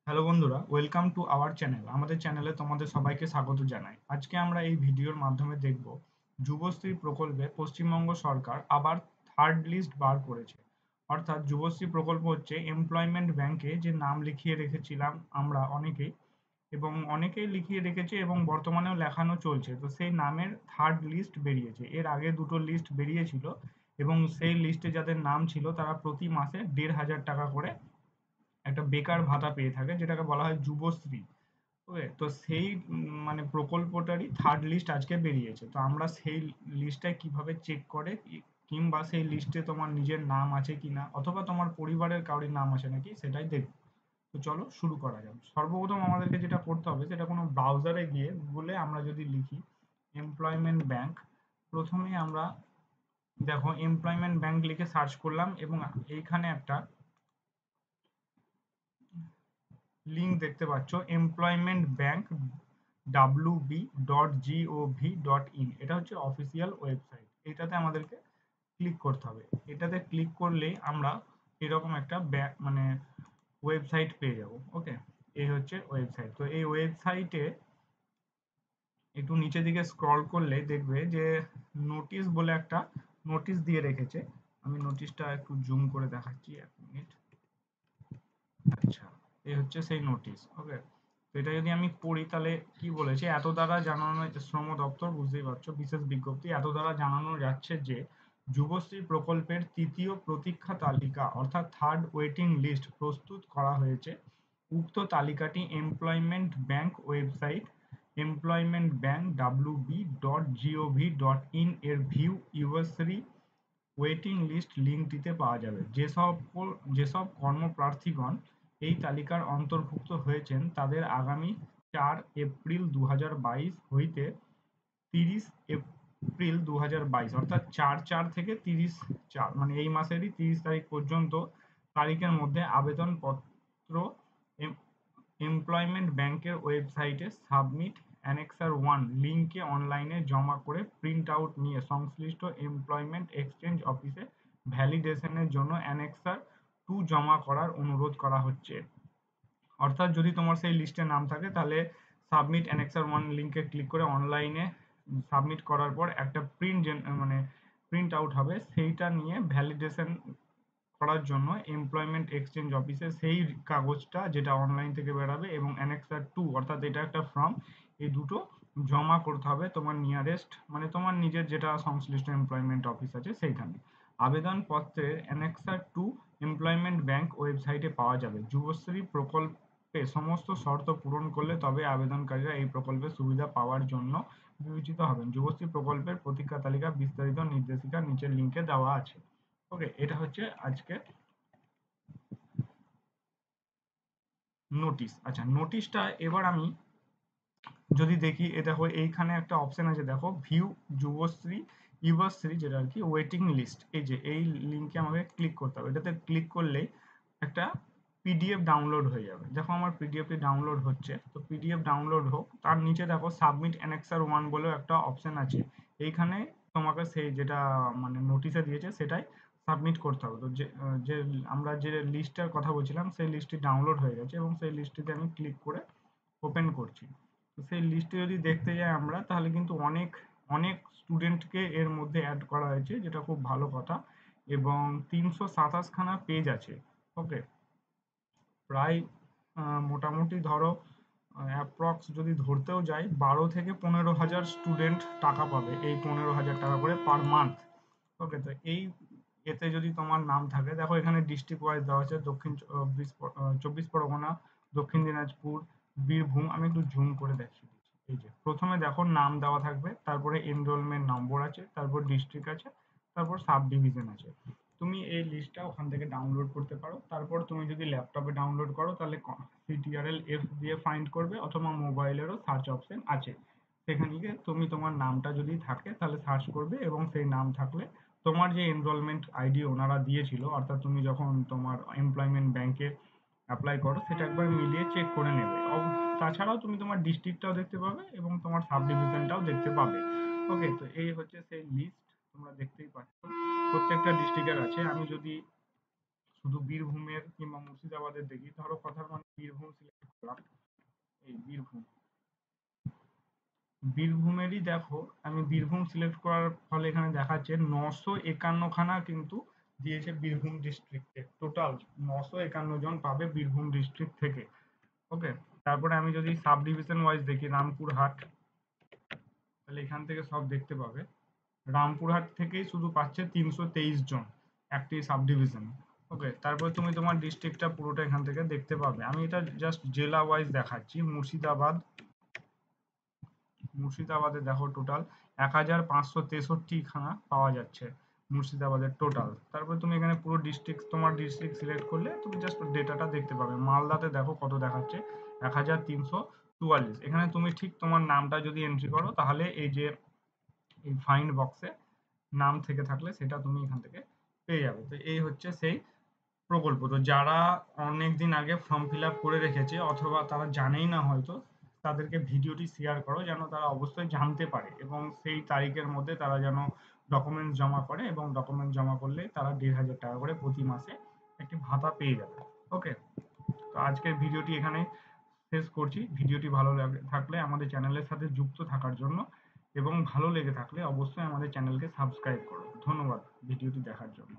Hello বন্ধুরা, welcome to our channel. আমাদের চ্যানেলে তোমাদের সবাইকে স্বাগত জানাই। আজকে আমরা এই ভিডিওর মাধ্যমে দেখব যুবশ্রী প্রকল্পে পশ্চিমবঙ্গ সরকার আবার থার্ড লিস্ট বার করেছে। অর্থাৎ যুবশ্রী প্রকল্প হচ্ছে এমপ্লয়মেন্ট ব্যাংকে যে নাম লিখিয়ে রেখেছিলাম আমরা অনেকেই, এবং অনেকেই লিখিয়ে রেখেছে এবং বর্তমানেও লেখানো চলছে। তো সেই নামের থার্ড লিস্ট বেরিয়েছে। এর আগে দুটো লিস্ট বেরিয়েছিল এবং সেই লিস্টে যাদের নাম ছিল তারা প্রতি মাসে ১,৫০০ টাকা করে একটা বেকার ভাতা পেয়ে থাকে, যেটাকে বলা হয় যুবশ্রী। ওকে, তো সেই মানে প্রকল্পটারই থার্ড লিস্ট আজকে বেরিয়েছে। তো আমরা সেই লিস্টটায় কিভাবে চেক করে কিংবা সেই লিস্টে তোমার নিজের নাম আছে কিনা অথবা তোমার পরিবারের কারোর নাম আছে নাকি সেটাই দেখব। তো চলো শুরু করা যাক। সর্বপ্রথম আমাদেরকে যেটা করতে হবে সেটা কোনো ব্রাউজারে গিয়ে গুগলে আমরা যদি লিখি এমপ্লয়মেন্ট ব্যাংক, প্রথমেই আমরা দেখো এমপ্লয়মেন্ট ব্যাংক লিখে সার্চ করলাম এবং এইখানে একটা লিঙ্ক দেখতে পাচ্ছ, এমপ্লয়মেন্ট ব্যাংক wb.gov.in। এটা হচ্ছে অফিসিয়াল ওয়েবসাইট। এটাতে আমাদেরকে ক্লিক করতে হবে। এটাতে ক্লিক করলেই আমরা এরকম একটা মানে ওয়েবসাইট পেয়ে যাব। ওকে, এই হচ্ছে ওয়েবসাইট। তো এই ওয়েবসাইটে একটু নিচের দিকে স্ক্রল করলে দেখবে যে নোটিশ বলে একটা নোটিশ দিয়ে রেখেছে। আমি নোটিশটা একটু জুম করে দেখাচ্ছি, 1 মিনিট। আচ্ছা, এই হচ্ছে সেই নোটিশ। ওকে, তো এটা যদি আমি পড়ি তাহলে কি বলেছে, এত দ্বারা জানানো, শ্রম দপ্তর, বুঝতেই পারছো, বিশেষ বিজ্ঞপ্তি, এত দ্বারা জানানো যাচ্ছে যে যুবশ্রী প্রকল্পের তৃতীয় প্রতীক্ষা তালিকা অর্থাৎ থার্ড ওয়েটিং লিস্ট প্রস্তুত করা হয়েছে। উক্ত তালিকাটি employment bank website employment bank wb.gov.in এর ভিউ ইউএসসি ওয়েটিং লিস্ট লিঙ্কটিতে পাওয়া যাবে। যেসব কর্মপ্রার্থীগণ এই তালিকার অন্তর্ভুক্ত হয়েছেন তাদের আগামী 4 এপ্রিল 2022 হইতে 30 এপ্রিল 2022 অর্থাৎ 4/4 থেকে 30/4 মানে এই মাসেরই 30 তারিখ পর্যন্ত তারিখের মধ্যে আবেদনপত্র এমপ্লয়মেন্ট ব্যাংকের ওয়েবসাইটে সাবমিট অ্যানেক্সার 1 লিংকে অনলাইনে জমা করে প্রিন্ট আউট নিয়ে সংশ্লিষ্ট এমপ্লয়মেন্ট এক্সচেঞ্জ অফিসে ভ্যালিডেশনের জন্য অ্যানেক্সার 2 জমা করার অনুরোধ করা হচ্ছে। অর্থাৎ যদি তোমার সেই লিস্টে নাম থাকে তাহলে সাবমিট অ্যানেক্সার 1 লিংকে ক্লিক করে অনলাইনে সাবমিট করার পর একটা মানে প্রিন্ট আউট হবে, সেইটা নিয়ে ভ্যালিডেশন করার জন্য এমপ্লয়মেন্ট এক্সচেঞ্জ অফিসে সেই কাগজটা যেটা অনলাইন থেকে বেরাবে এবং অ্যানেক্সার 2 অর্থাৎ এটা একটা ফর্ম, এই দুটো জমা করতে হবে তোমার নিয়ারেস্ট মানে তোমার নিজের যেটা সংশ্লিষ্ট এমপ্লয়মেন্ট অফিস আছে সেইখানে। আবেদনপত্রের অ্যানেক্সার 2 এমপ্লয়মেন্ট ব্যাংক ওয়েবসাইটে পাওয়া যাবে। যুবশ্রী প্রকল্পে সমস্ত শর্ত পূরণ করলে তবে আবেদনকারীরা এই প্রকল্পের সুবিধা পাওয়ার জন্য বিবেচিত হবেন। যুবশ্রী প্রকল্পের প্রতীক্ষা তালিকা বিস্তারিত নির্দেশিকা নিচের লিঙ্কে দেওয়া আছে। ওকে, এটা হচ্ছে আজকে নোটিশ। আচ্ছা, নোটিশটা এবার আমি যদি দেখি, এ দেখো এইখানে একটা অপশন আছে, দেখো ভিউ যুবশ্রী যুবশ্রী যেটা আর কি ওয়েটিং লিস্ট, এই যে এই লিঙ্কে আমাকে ক্লিক করতে হবে। এটাতে ক্লিক করলেই একটা পিডিএফ ডাউনলোড হয়ে যাবে। দেখো আমার পিডিএফটি ডাউনলোড হচ্ছে। তো পিডিএফ ডাউনলোড হোক, তার নিচে দেখো সাবমিট অ্যানেক্সার 1 বলেও একটা অপশন আছে। এইখানে তোমাকে সেই যেটা মানে নোটিশে দিয়েছে সেটাই সাবমিট করতে হবে। তো যে আমরা যে লিস্টটার কথা বলছিলাম সেই লিস্টটি ডাউনলোড হয়ে গেছে এবং সেই লিস্টটিতে আমি ক্লিক করে ওপেন করছি। তো সেই লিস্টে যদি দেখতে যাই আমরা তাহলে কিন্তু অনেক অনেক স্টুডেন্টকে এর মধ্যে অ্যাড করা হয়েছে, যেটা খুব ভালো কথা। এবং 327 খানা পেজ আছে। ওকে, প্রায় মোটামুটি ধরো অ্যাপ্রক্স যদি ধরতেও যাই 12 থেকে 15 হাজার স্টুডেন্ট টাকা পাবে, এই 15,000 টাকা করে পার মান্থ। ওকে, তো এই এতে যদি তোমার নাম থাকে, দেখো এখানে ডিস্ট্রিক্ট ওয়াইজ দেওয়া আছে, দক্ষিণ 24 পরগনা, দক্ষিণ দিনাজপুর, বীরভূম। আমি একটু জুম করে দেখিয়ে দিচ্ছি। এই যে প্রথমে দেখো নাম দেওয়া থাকবে, তারপরে এনরোলমেন্ট নম্বর আছে, তারপর ডিস্ট্রিক্ট আছে, তারপর সাব ডিভিশন আছে। তুমি এই লিস্টটা ওখান থেকে ডাউনলোড করতে পারো। তারপর তুমি যদি ল্যাপটপে ডাউনলোড করো তাহলে সিটিআরএল এফ দিয়ে ফাইন্ড করবে, অথবা মোবাইলেরও সার্চ অপশন আছে, সেখানে গিয়ে তুমি তোমার নামটা যদি থাকে তাহলে সার্চ করবে এবং সেই নাম থাকলে তোমার যে এনরোলমেন্ট আইডি ওনারা দিয়েছিল, অর্থাৎ তুমি যখন তোমার এমপ্লয়মেন্ট ব্যাংকে অ্যাপ্লাই করো সেটা একবার মিলিয়ে চেক করে নেবে। তাছাড়াও তুমি তোমার ডিস্ট্রিক্টটাও দেখতে পাবে এবং তোমার সাব ডিভিশনটাও দেখতে পাবে। ওকে, তো এই হচ্ছে সেই লিস্ট, তোমরা দেখতেই পাচ্ছ প্রত্যেকটা ডিস্ট্রিক্টের আছে। আমি যদি শুধু বীরভূমের কিংবা মুর্শিদাবাদের দেখি, ধরো কথার মানে বীরভূম সিলেক্ট করলাম, এই বীরভূমেরই দেখো, আমি বীরভূম সিলেক্ট করার ফলে এখানে দেখাচ্ছে 951 খানা কিন্তু দিয়েছে বীরভূম ডিস্ট্রিক্টে, টোটাল 951 জন পাবে বীরভূম ডিস্ট্রিক্ট থেকে। ওকে, তারপরে আমি যদি সাব ডিভিশন ওয়াইজ দেখি, রামপুরহাট, তাহলে এখান থেকে সব দেখতে পাবে। রামপুরহাট থেকেই শুধু পাচ্ছে 323 জন একটি সাব ডিভিশন। ওকে, তারপর তুমি তোমার ডিস্ট্রিক্টটা পুরোটা এখান থেকে দেখতে পাবে। আমি এটা জাস্ট জেলা ওয়াইজ দেখাচ্ছি। মুর্শিদাবাদে দেখো টোটাল 1563 খানা পাওয়া যাচ্ছে মুর্শিদাবাদের টোটাল। তারপরে তুমি এখানে পুরো ডিস্ট্রিক্ট, তোমার ডিস্ট্রিক্ট সিলেক্ট করলে তুমি জাস্ট ডেটাটা দেখতে পাবে। মালদাতে দেখো কত দেখাচ্ছে, 1344। এখানে তুমি ঠিক তোমার নামটা যদি এন্ট্রি করো, তাহলে এই যে এই ফাইন্ড বক্সে নাম থেকে থাকলে সেটা তুমি এখান থেকে পেয়ে যাবে। তো এই হচ্ছে সেই প্রকল্প। তো যারা অনেক দিন আগে ফর্ম ফিল আপ করে রেখেছে অথবা তারা জানেই না হয়তো, তাদেরকে ভিডিওটি শেয়ার করো যেন তারা অবশ্যই জানতে পারে, এবং সেই তারিখের মধ্যে তারা যেন ডকুমেন্টস জমা করে, এবং ডকুমেন্ট জমা করলে তারা 1500 টাকা করে প্রতি মাসে একটি ভাতা পেয়ে যাবে। ওকে, তো আজকের ভিডিওটি এখানে শেষ করছি। ভিডিওটি ভালো থাকলে আমাদের চ্যানেলের সাথে যুক্ত থাকার জন্য, এবং ভালো লেগে থাকলে অবশ্যই আমাদের চ্যানেলকে সাবস্ক্রাইব করো। ধন্যবাদ ভিডিওটি দেখার জন্য।